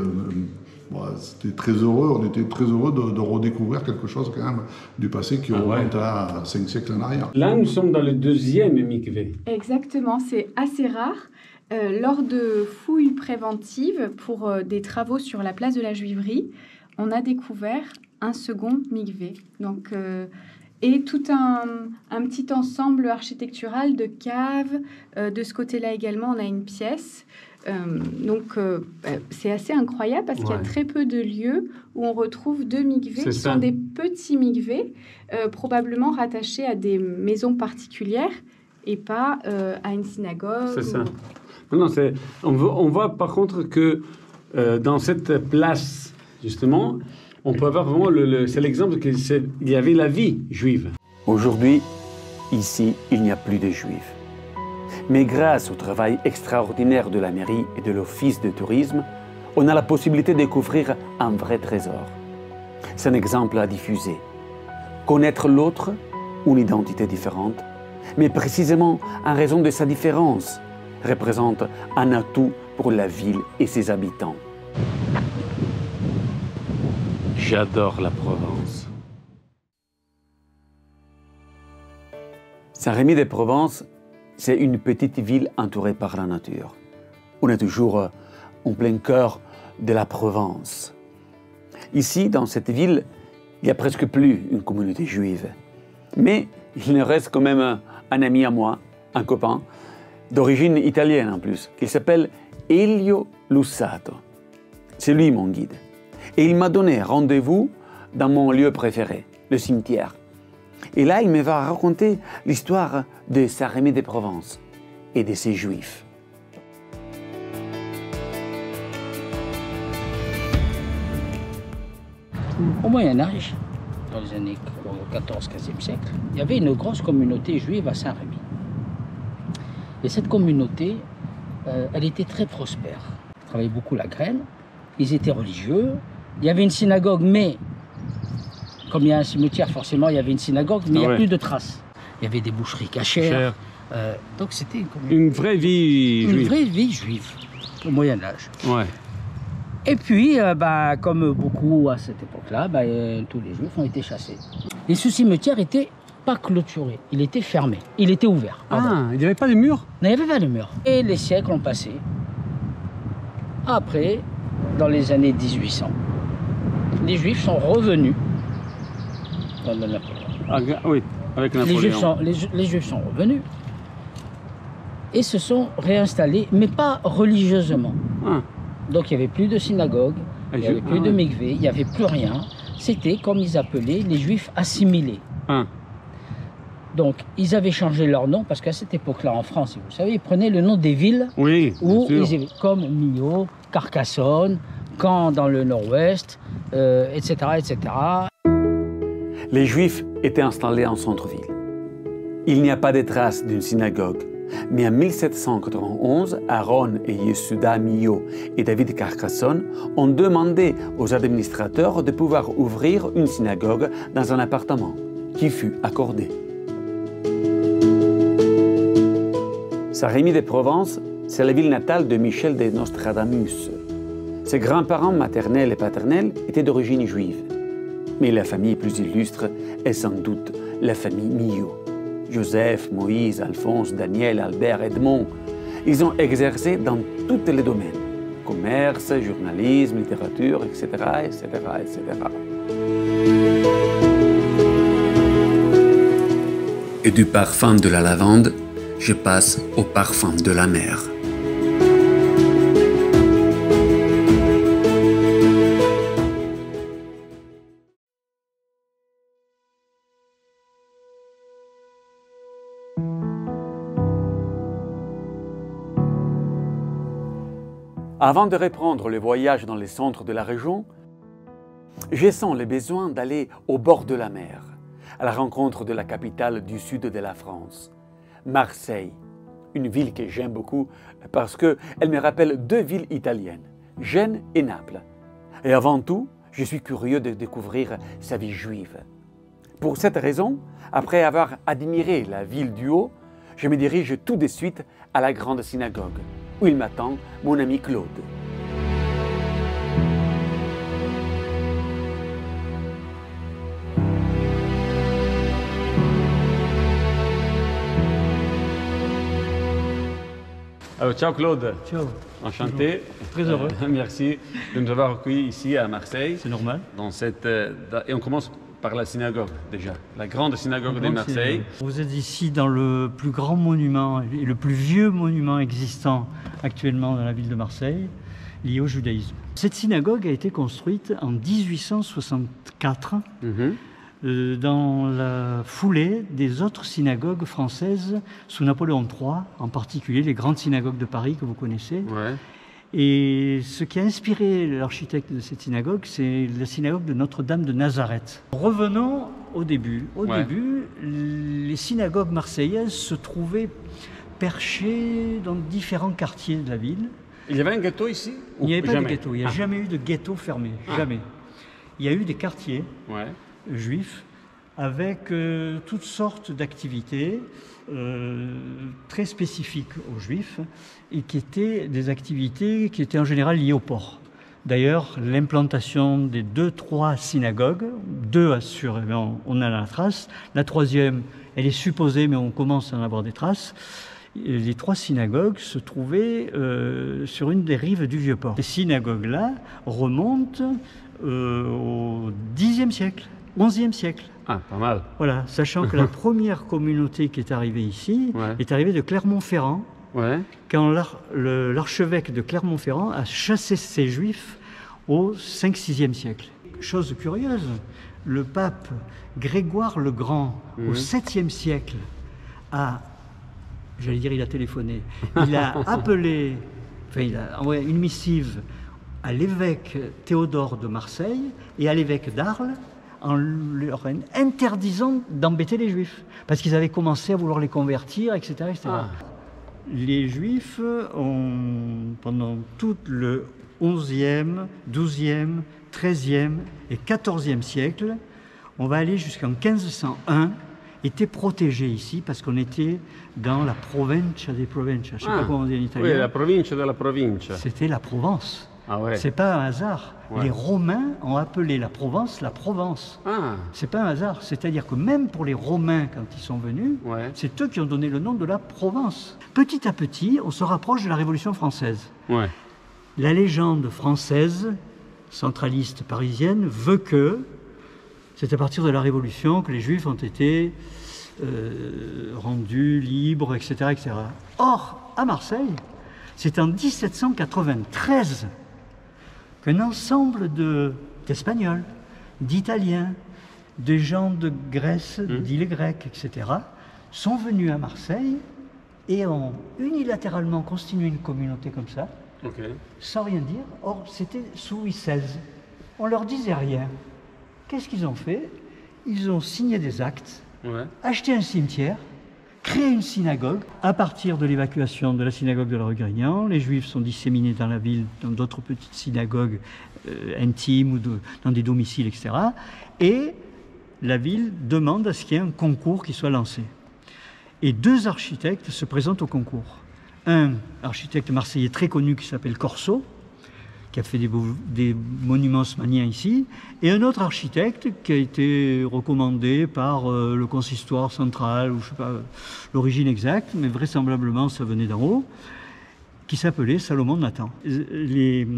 très heureux, on était très heureux de redécouvrir quelque chose quand même du passé qui remonte à 5 siècles en arrière. Là, nous sommes dans le deuxième mikvé. Exactement, c'est assez rare. Lors de fouilles préventives pour des travaux sur la place de la Juiverie, on a découvert un second mikvé. Donc, et tout un petit ensemble architectural de caves. De ce côté-là également, on a une pièce. C'est assez incroyable parce qu'il y a très peu de lieux où on retrouve deux mikvés qui sont des petits mikvés, probablement rattachés à des maisons particulières et pas à une synagogue. C'est ça. Non, on voit par contre que dans cette place, justement, on peut avoir vraiment c'est l'exemple qu'il y avait la vie juive. Aujourd'hui, ici, il n'y a plus de juifs. Mais grâce au travail extraordinaire de la mairie et de l'office de tourisme, on a la possibilité de découvrir un vrai trésor. C'est un exemple à diffuser. Connaître l'autre, une identité différente, mais précisément en raison de sa différence, représente un atout pour la ville et ses habitants. J'adore la Provence. Saint-Rémy-de-Provence, c'est une petite ville entourée par la nature. On est toujours en plein cœur de la Provence. Ici, dans cette ville, il n'y a presque plus une communauté juive. Mais il reste quand même un ami à moi, un copain, d'origine italienne en plus, qui s'appelle Elio Lussato. C'est lui mon guide. Et il m'a donné rendez-vous dans mon lieu préféré, le cimetière. Et là, il me va raconter l'histoire de Saint-Rémy-de-Provence et de ses Juifs. Au Moyen-Âge, dans les années 14-15e siècle, il y avait une grosse communauté juive à Saint-Rémy. Et cette communauté, elle était très prospère. Ils travaillaient beaucoup la graine, ils étaient religieux. Il y avait une synagogue, mais comme il y a un cimetière, forcément, il y avait une synagogue, mais il n'y a plus de traces. Il y avait des boucheries cachères. Donc c'était une vraie vie juive. Une vraie vie juive au Moyen-Âge. Ouais. Et puis, comme beaucoup à cette époque-là, tous les Juifs ont été chassés. Et ce cimetière n'était pas clôturé, il était fermé, il était ouvert. Ah, il n'y avait pas de mur? Non, il n'y avait pas de mur. Et les siècles ont passé. Après, dans les années 1800, les Juifs sont revenus dans le Napoléon. Ah, oui, avec Napoléon. Les Juifs sont revenus et se sont réinstallés, mais pas religieusement. Ah. Donc il n'y avait plus de synagogue, il n'y avait plus de mikvé, il n'y avait plus rien. C'était comme ils appelaient les Juifs assimilés. Ah. Donc ils avaient changé leur nom parce qu'à cette époque-là en France, vous savez, ils prenaient le nom des villes où ils étaient, comme Millau, Carcassonne, Caen dans le nord-ouest, etc., etc. Les Juifs étaient installés en centre-ville. Il n'y a pas de traces d'une synagogue. Mais en 1791, Aaron et Yehuda Millau et David Carcassonne ont demandé aux administrateurs de pouvoir ouvrir une synagogue dans un appartement, qui fut accordé. Saint-Rémy-de-Provence, c'est la ville natale de Michel de Nostradamus. Ses grands-parents maternels et paternels étaient d'origine juive. Mais la famille plus illustre est sans doute la famille Millau. Joseph, Moïse, Alphonse, Daniel, Albert, Edmond, ils ont exercé dans tous les domaines. Commerce, journalisme, littérature, etc., etc., etc. Et du parfum de la lavande, je passe au parfum de la mer. Avant de reprendre le voyage dans les centres de la région, je sens le besoin d'aller au bord de la mer, à la rencontre de la capitale du sud de la France, Marseille, une ville que j'aime beaucoup parce qu'elle me rappelle deux villes italiennes, Gênes et Naples. Et avant tout, je suis curieux de découvrir sa vie juive. Pour cette raison, après avoir admiré la ville du haut, je me dirige tout de suite à la grande synagogue, où il m'attend mon ami Claude. Alors, ciao Claude. Ciao. Enchanté. Très heureux. Merci de nous avoir accueillis ici à Marseille. C'est normal. Et on commence par la synagogue déjà, la grande synagogue de Marseille. Vous êtes ici dans le plus grand monument et le plus vieux monument existant actuellement dans la ville de Marseille, lié au judaïsme. Cette synagogue a été construite en 1864 dans la foulée des autres synagogues françaises sous Napoléon III, en particulier les grandes synagogues de Paris que vous connaissez. Ouais. Et ce qui a inspiré l'architecte de cette synagogue, c'est la synagogue de Notre-Dame de Nazareth. Revenons au début. Au début, les synagogues marseillaises se trouvaient perchées dans différents quartiers de la ville. Il y avait un ghetto ici? Il n'y avait pas jamais? de ghetto, il n'y a jamais eu de ghetto fermé, jamais. Il y a eu des quartiers juifs avec toutes sortes d'activités très spécifiques aux juifs et qui étaient des activités qui étaient en général liées au port. D'ailleurs, l'implantation des 2-3 synagogues, 2 assurément, on a la trace, la troisième, elle est supposée, mais on commence à en avoir des traces. Les 3 synagogues se trouvaient sur une des rives du Vieux-Port. Ces synagogues-là remontent au Xe siècle, XIe siècle. Ah, pas mal. Voilà, sachant que la première communauté qui est arrivée ici est arrivée de Clermont-Ferrand, quand l'archevêque de Clermont-Ferrand a chassé ces juifs au 5-6e siècle. Chose curieuse, le pape Grégoire le Grand, au 7e siècle, j'allais dire il a téléphoné, il a appelé, enfin il a envoyé une missive à l'évêque Théodore de Marseille et à l'évêque d'Arles en leur interdisant d'embêter les juifs, parce qu'ils avaient commencé à vouloir les convertir, etc. etc. Les juifs ont, pendant tout le 11e, 12e, 13e et 14e siècle, on va aller jusqu'en 1501, étaient protégés ici parce qu'on était dans la provincia des provincia. Je ne sais pas comment on dit en italien. Oui, la provincia de la provincia. C'était la Provence. Ah ouais. C'est pas un hasard. Les Romains ont appelé la Provence la Provence. C'est pas un hasard. C'est-à-dire que même pour les Romains, quand ils sont venus, c'est eux qui ont donné le nom de la Provence. Petit à petit, on se rapproche de la Révolution française. La légende française, centraliste parisienne, veut que c'est à partir de la Révolution que les Juifs ont été rendus libres, etc., etc. Or, à Marseille, c'est en 1793 qu'un ensemble d'Espagnols, d'Italiens, de gens de Grèce, d'îles grecques, etc., sont venus à Marseille et ont unilatéralement constitué une communauté comme ça, sans rien dire. Or, c'était sous Louis XVI. On leur disait rien. Qu'est-ce qu'ils ont fait? Ils ont signé des actes, acheté un cimetière, créé une synagogue. À partir de l'évacuation de la synagogue de la rue Grignan, les Juifs sont disséminés dans la ville, dans d'autres petites synagogues intimes ou dans des domiciles, etc. Et la ville demande à ce qu'il y ait un concours qui soit lancé. Et 2 architectes se présentent au concours. Un architecte marseillais très connu qui s'appelle Corso, qui a fait des monuments haussmanniens ici, et un autre architecte qui a été recommandé par le consistoire central, ou je ne sais pas l'origine exacte, mais vraisemblablement ça venait d'en haut, qui s'appelait Salomon Nathan. Les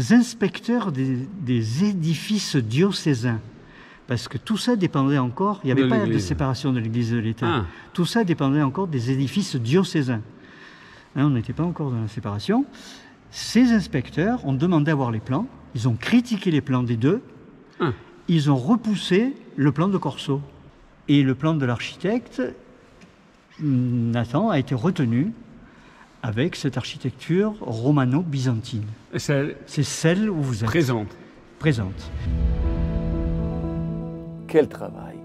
inspecteurs des édifices diocésains, parce que tout ça dépendait encore, il n'y avait pas de séparation de l'Église et de l'État, tout ça dépendait encore des édifices diocésains. On n'était pas encore dans la séparation. Ces inspecteurs ont demandé à voir les plans, ils ont critiqué les plans des 2, ils ont repoussé le plan de Corso. Et le plan de l'architecte, Nathan, a été retenu avec cette architecture romano-byzantine. C'est celle où vous êtes. Présente. Quel travail!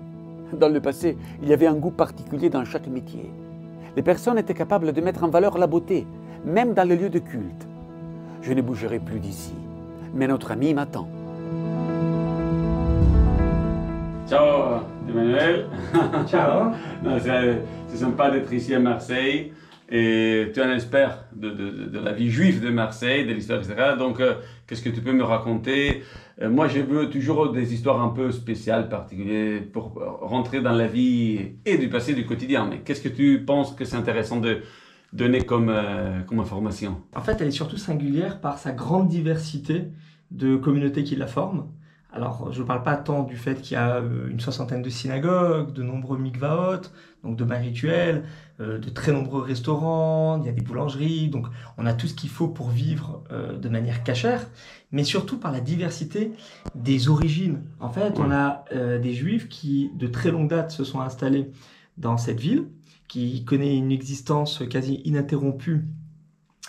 Dans le passé, il y avait un goût particulier dans chaque métier. Les personnes étaient capables de mettre en valeur la beauté, même dans les lieux de culte. Je ne bougerai plus d'ici, mais notre ami m'attend. Ciao Emmanuel. Ciao. C'est sympa d'être ici à Marseille. Et tu es un expert de la vie juive de Marseille, de l'histoire, etc. Donc, qu'est-ce que tu peux me raconter? Moi, je veux toujours des histoires un peu spéciales, particulières, pour rentrer dans la vie et du passé, du quotidien. Mais qu'est-ce que tu penses que c'est intéressant de donner comme information? En fait, elle est surtout singulière par sa grande diversité de communautés qui la forment. Alors, je ne parle pas tant du fait qu'il y a une 60aine de synagogues, de nombreux mikvaot, donc de bains rituels, de très nombreux restaurants, il y a des boulangeries, donc on a tout ce qu'il faut pour vivre de manière cachère, mais surtout par la diversité des origines. En fait, on a des juifs qui, de très longue date, se sont installés dans cette ville, qui connaît une existence quasi ininterrompue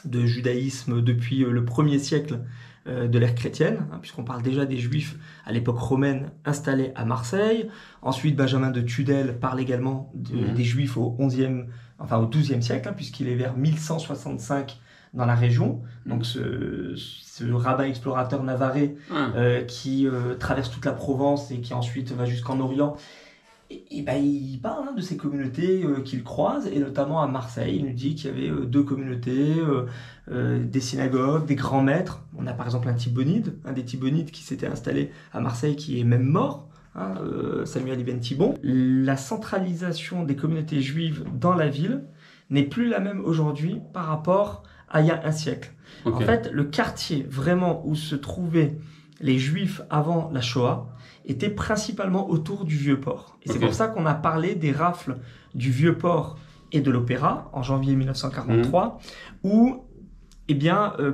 de judaïsme depuis le 1er siècle de l'ère chrétienne, puisqu'on parle déjà des Juifs à l'époque romaine installés à Marseille. Ensuite, Benjamin de Tudel parle également des Juifs au 12e siècle, puisqu'il est vers 1165 dans la région. Donc ce rabbin explorateur navarrais qui traverse toute la Provence et qui ensuite va jusqu'en Orient. Et ben, il parle de ces communautés qu'il croise, et notamment à Marseille. Il nous dit qu'il y avait 2 communautés, des synagogues, des grands maîtres. On a par exemple un des Thibonides qui s'était installé à Marseille, qui est même mort, Samuel Ibn Thibon. La centralisation des communautés juives dans la ville n'est plus la même aujourd'hui par rapport à il y a un siècle. En fait, le quartier vraiment où se trouvaient les Juifs avant la Shoah était principalement autour du Vieux-Port. Et c'est pour ça qu'on a parlé des rafles du Vieux-Port et de l'Opéra en janvier 1943, où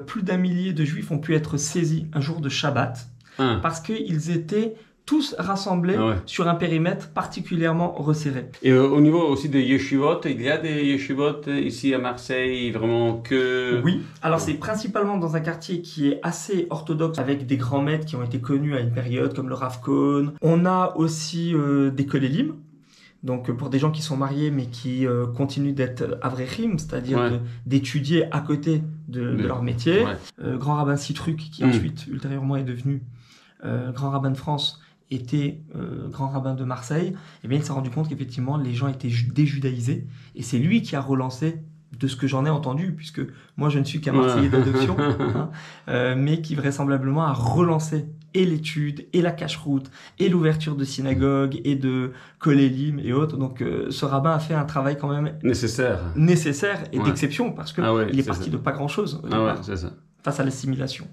plus d'1 millier de Juifs ont pu être saisis un jour de Shabbat, parce qu'ils étaient tous rassemblés sur un périmètre particulièrement resserré. Et au niveau aussi des yeshivot, il y a des yeshivot ici à Marseille, vraiment que... Oui, alors c'est principalement dans un quartier qui est assez orthodoxe, avec des grands maîtres qui ont été connus à une période, comme le Rav Cohn. On a aussi des kolélim, donc pour des gens qui sont mariés mais qui continuent d'être avrechim, c'est-à-dire d'étudier à côté de leur métier. Grand rabbin Sitruk, qui ensuite, ultérieurement, est devenu grand rabbin de France, était grand rabbin de Marseille, et bien il s'est rendu compte qu'effectivement les gens étaient déjudaïsés, et c'est lui qui a relancé, de ce que j'en ai entendu, puisque moi je ne suis qu'un Marseillais d'adoption, mais qui vraisemblablement a relancé et l'étude, et la cacheroute, et l'ouverture de synagogues, et de kolélim et autres. Donc ce rabbin a fait un travail quand même nécessaire et d'exception, parce que il est parti de pas grand-chose face à l'assimilation.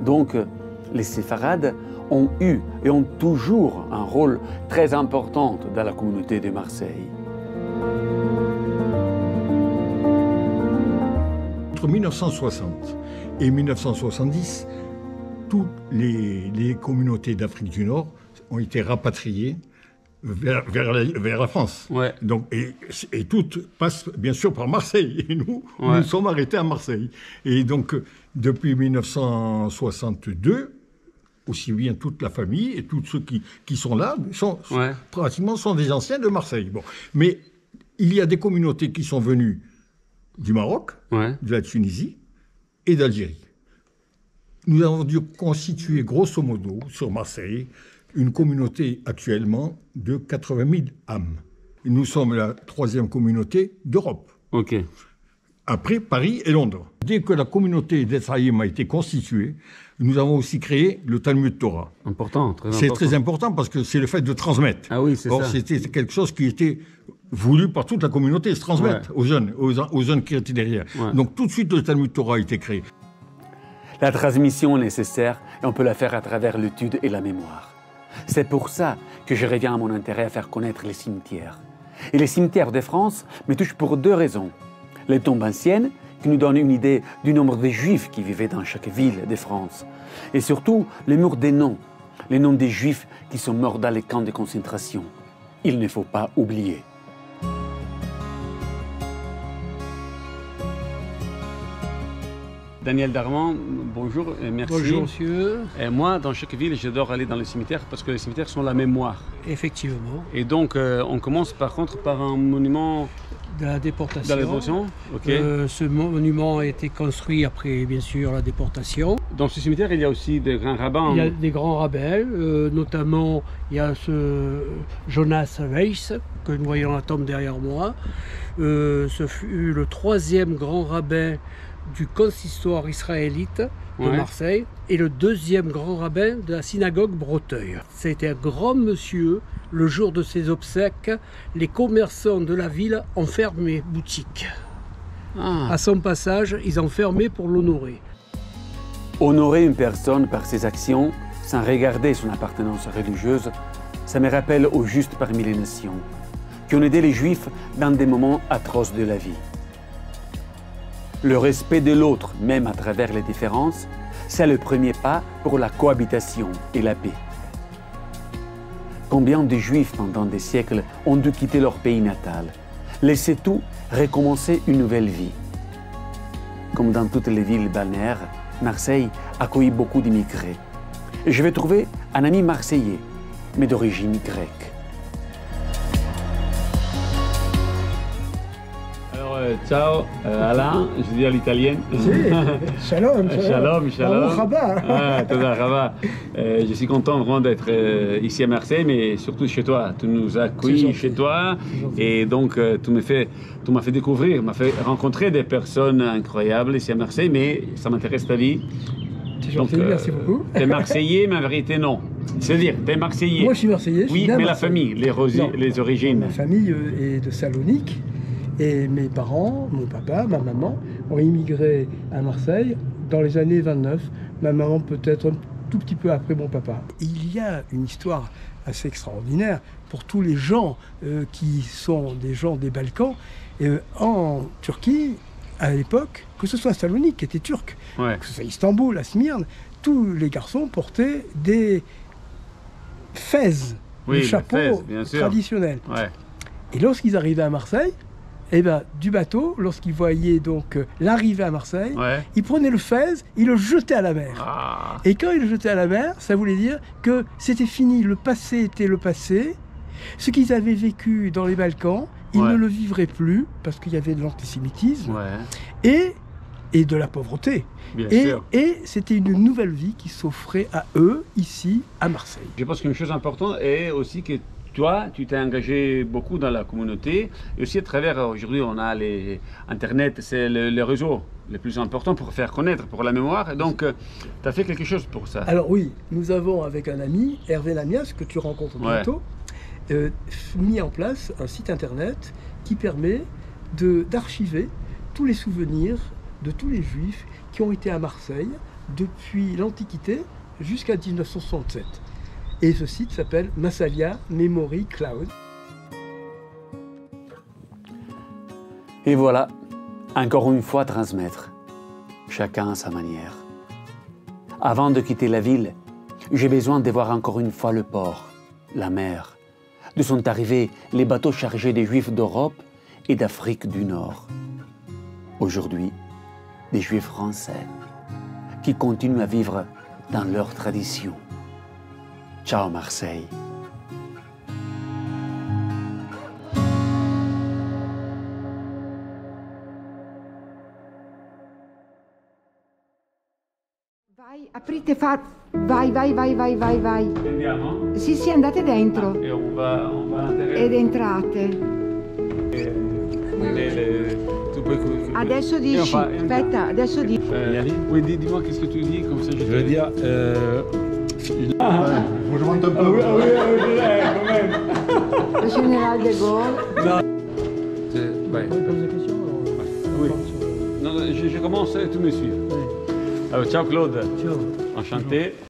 Donc, les séfarades ont eu et ont toujours un rôle très important dans la communauté de Marseille. Entre 1960 et 1970, toutes les communautés d'Afrique du Nord ont été rapatriées vers la France. Donc, et toutes passent bien sûr par Marseille. Et nous sommes arrêtés à Marseille. Et donc, depuis 1962, aussi bien toute la famille et tous ceux qui sont là, pratiquement sont des anciens de Marseille. Bon. Mais il y a des communautés qui sont venues du Maroc, de la Tunisie et d'Algérie. Nous avons dû constituer grosso modo sur Marseille une communauté actuellement de 80 000 âmes. Et nous sommes la 3e communauté d'Europe. Après Paris et Londres. Dès que la communauté d'Ephraïm a été constituée, nous avons aussi créé le Talmud Torah. C'est très important parce que c'est le fait de transmettre. Or, c'était quelque chose qui était voulu par toute la communauté, se transmettre aux jeunes qui étaient derrière. Donc tout de suite, le Talmud Torah a été créé. La transmission est nécessaire et on peut la faire à travers l'étude et la mémoire. C'est pour ça que je reviens à mon intérêt à faire connaître les cimetières. Et les cimetières de France me touchent pour 2 raisons. Les tombes anciennes, qui nous donnent une idée du nombre de Juifs qui vivaient dans chaque ville de France. Et surtout, les murs des noms, les noms des Juifs qui sont morts dans les camps de concentration. Il ne faut pas oublier. Daniel Darman, bonjour et merci. Bonjour monsieur. Et moi, dans chaque ville, j'adore aller dans les cimetières parce que les cimetières sont la mémoire. Effectivement. Et donc, on commence par contre par un monument de la déportation. De la déportation, ce monument a été construit après, bien sûr, la déportation. Dans ce cimetière, il y a aussi des grands rabbins. Il y a des grands rabbins, notamment il y a ce Jonas Weiss, que nous voyons la tombe derrière moi. Ce fut le 3e grand rabbin du consistoire israélite de Marseille et le 2e grand rabbin de la synagogue Breteuil. C'était un grand monsieur. Le jour de ses obsèques, les commerçants de la ville ont fermé boutique. À son passage, ils ont fermé pour l'honorer. Honorer une personne par ses actions, sans regarder son appartenance religieuse, ça me rappelle aux justes parmi les nations, qui ont aidé les Juifs dans des moments atroces de la vie. Le respect de l'autre, même à travers les différences, c'est le premier pas pour la cohabitation et la paix. Combien de Juifs pendant des siècles ont dû quitter leur pays natal, laisser tout, recommencer une nouvelle vie. Comme dans toutes les villes balnéaires, Marseille accueille beaucoup d'immigrés. Et je vais trouver un ami marseillais, mais d'origine grecque. Alors ciao Alain, je dis à l'italienne. Shalom, shalom, shalom. Toda Raba. Je suis content vraiment d'être ici à Marseille, mais surtout chez toi. Tu nous as accueillis chez toi et donc tu m'as fait découvrir, m'as fait rencontrer des personnes incroyables ici à Marseille, mais ça m'intéresse ta vie. C'est gentil, merci beaucoup. T'es Marseillais, mais en vérité non. C'est-à-dire, t'es Marseillais. Moi je suis Marseillais. Oui, mais la famille, les origines. Ma famille est de Salonique. Et mes parents, mon papa, ma maman, ont immigré à Marseille dans les années 29. Ma maman peut-être un tout petit peu après mon papa. Il y a une histoire assez extraordinaire pour tous les gens qui sont des gens des Balkans. En Turquie, à l'époque, que ce soit Salonique qui était turc, que ce soit Istanbul, à Smyrne, tous les garçons portaient des fez, des chapeaux traditionnels. Et lorsqu'ils arrivaient à Marseille, eh ben, du bateau, lorsqu'ils voyaient donc l'arrivée à Marseille, ils prenaient le fez, ils le jetaient à la mer. Et quand ils le jetaient à la mer, ça voulait dire que c'était fini, le passé était le passé. Ce qu'ils avaient vécu dans les Balkans, ils ne le vivraient plus parce qu'il y avait de l'antisémitisme et de la pauvreté. Et c'était une nouvelle vie qui s'offrait à eux ici à Marseille. Je pense qu'une chose importante est aussi que toi, tu t'es engagé beaucoup dans la communauté et aussi à travers, aujourd'hui on a Internet, c'est le réseau le plus important pour faire connaître, pour la mémoire. Et donc, tu as fait quelque chose pour ça. Alors oui, nous avons avec un ami, Hervé Lamias, que tu rencontres bientôt, mis en place un site Internet qui permet d'archiver tous les souvenirs de tous les Juifs qui ont été à Marseille depuis l'Antiquité jusqu'à 1967. Et ce site s'appelle Massalia Memory Cloud. Et voilà, encore une fois transmettre, chacun à sa manière. Avant de quitter la ville, j'ai besoin de voir encore une fois le port, la mer, d'où sont arrivés les bateaux chargés des Juifs d'Europe et d'Afrique du Nord. Aujourd'hui, des Juifs français qui continuent à vivre dans leur tradition. Ciao Marseille. Vai, aprite, vai. Andiamo? Sì, andate dentro. E on va Ed entrate. Adesso dici, aspetta, adesso dici. Oui, dis-moi qu'est-ce que tu dis, comme ça je veux dire... Faut que je monte un peu. quand même. Le général de Gaulle. Oui. Non, je commence, tu me suis. Alors, ciao Claude. Ciao. Enchanté.